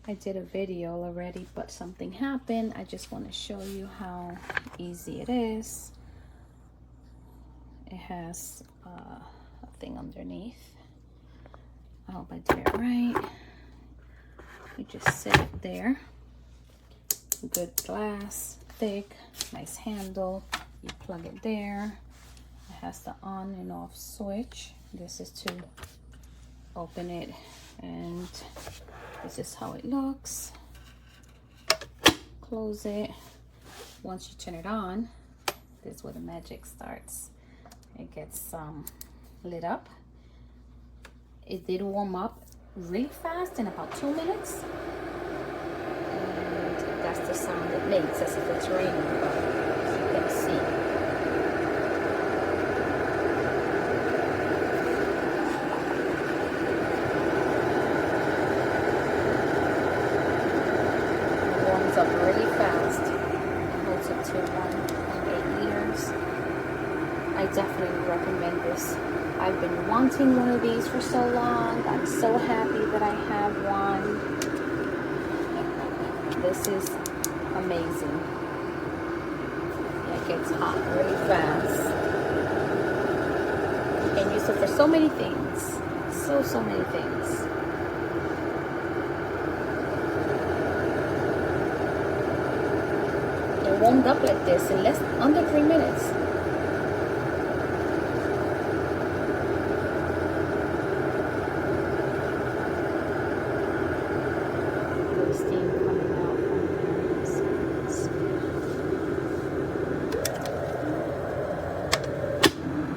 I did a video already, but something happened. I just want to show you how easy it is. It has a thing underneath. I hope I did it right. You just sit it there. Good glass, thick, nice handle. You plug it there. It has the on and off switch. This is to open it, and this is how it looks. Close it. Once you turn it on, this is where the magic starts. It gets lit up. It did warm up really fast in about 2 minutes, and that's the sound it makes as if it's raining, but as you can see. Up really fast. It holds up to 1.8 liters. I definitely recommend this. I've been wanting one of these for so long. I'm so happy that I have one. This is amazing. It gets hot really fast. You can use it for so many things. So many things. Warmed up like this in under 3 minutes. The steam coming out from there.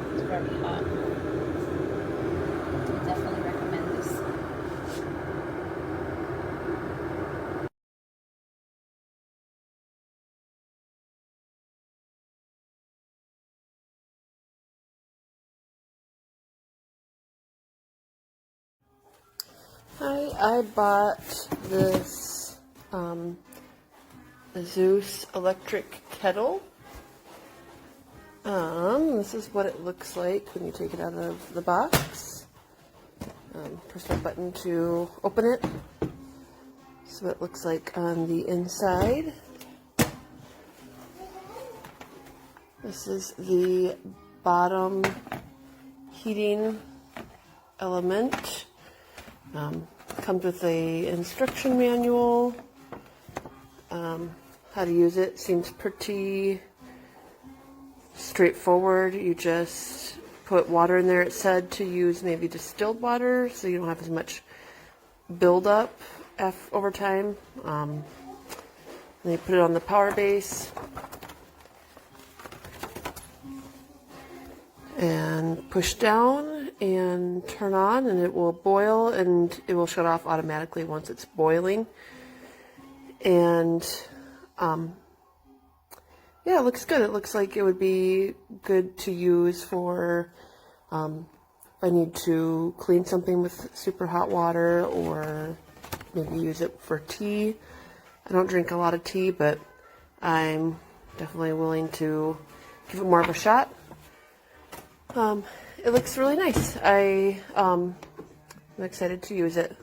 It's very hot. I definitely recommend this. Hi, I bought this AZEUS electric kettle. This is what it looks like when you take it out of the box. Press that button to open it. This is what it looks like on the inside. This is the bottom heating element. Comes with a instruction manual. How to use it seems pretty straightforward. You just put water in there. It said to use maybe distilled water so you don't have as much buildup over time. Then you put it on the power base and push down and turn on, and it will boil, and it will shut off automatically once it's boiling. And yeah, it looks good. It looks like it would be good to use for if I need to clean something with super hot water, or maybe use it for tea. I don't drink a lot of tea, but I'm definitely willing to give it more of a shot. It looks really nice. I'm excited to use it.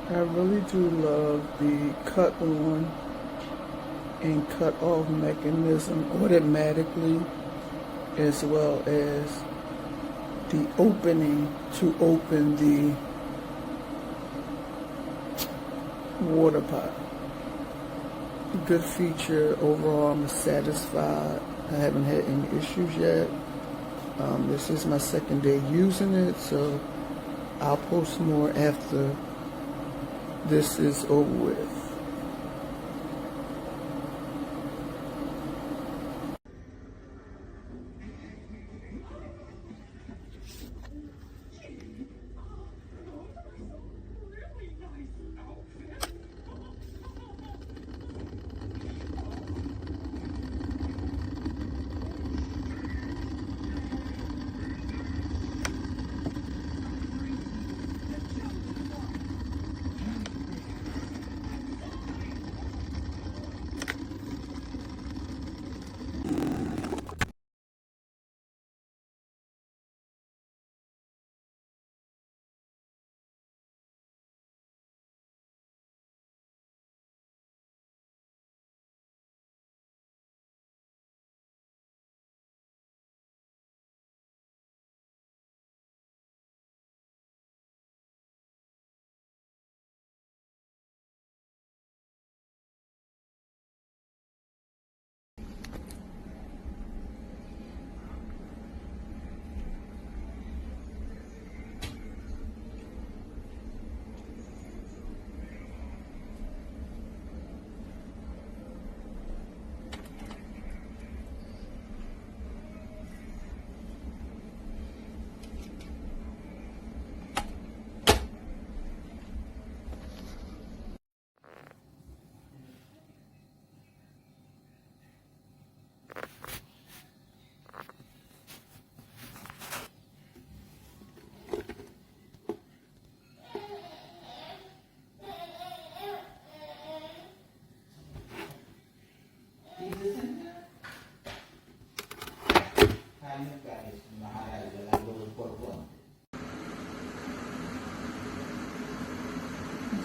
I really do love the cut on and cut off mechanism automatically. as well as the opening to open the water pot. Good feature. Overall, I'm satisfied. I haven't had any issues yet. This is my second day using it, so I'll post more after this is over with.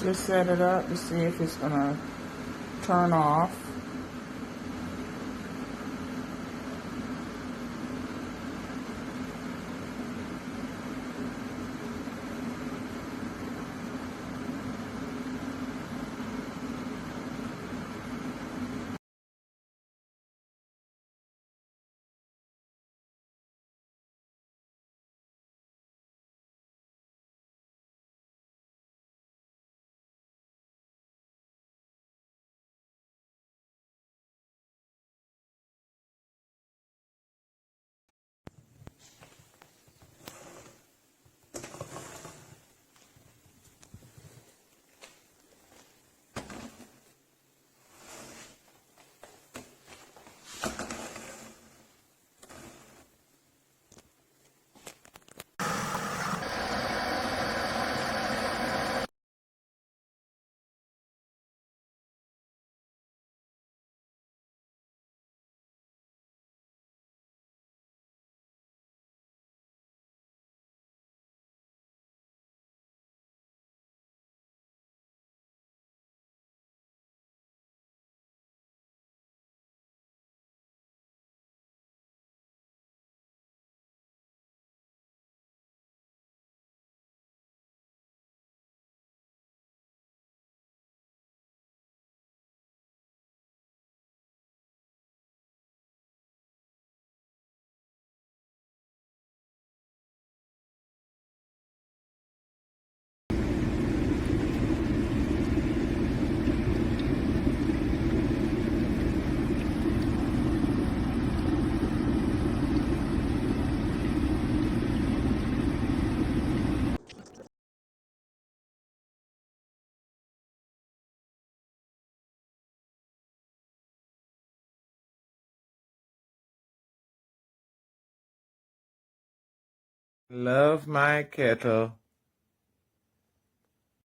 Just set it up to see if it's gonna turn off. Love my kettle.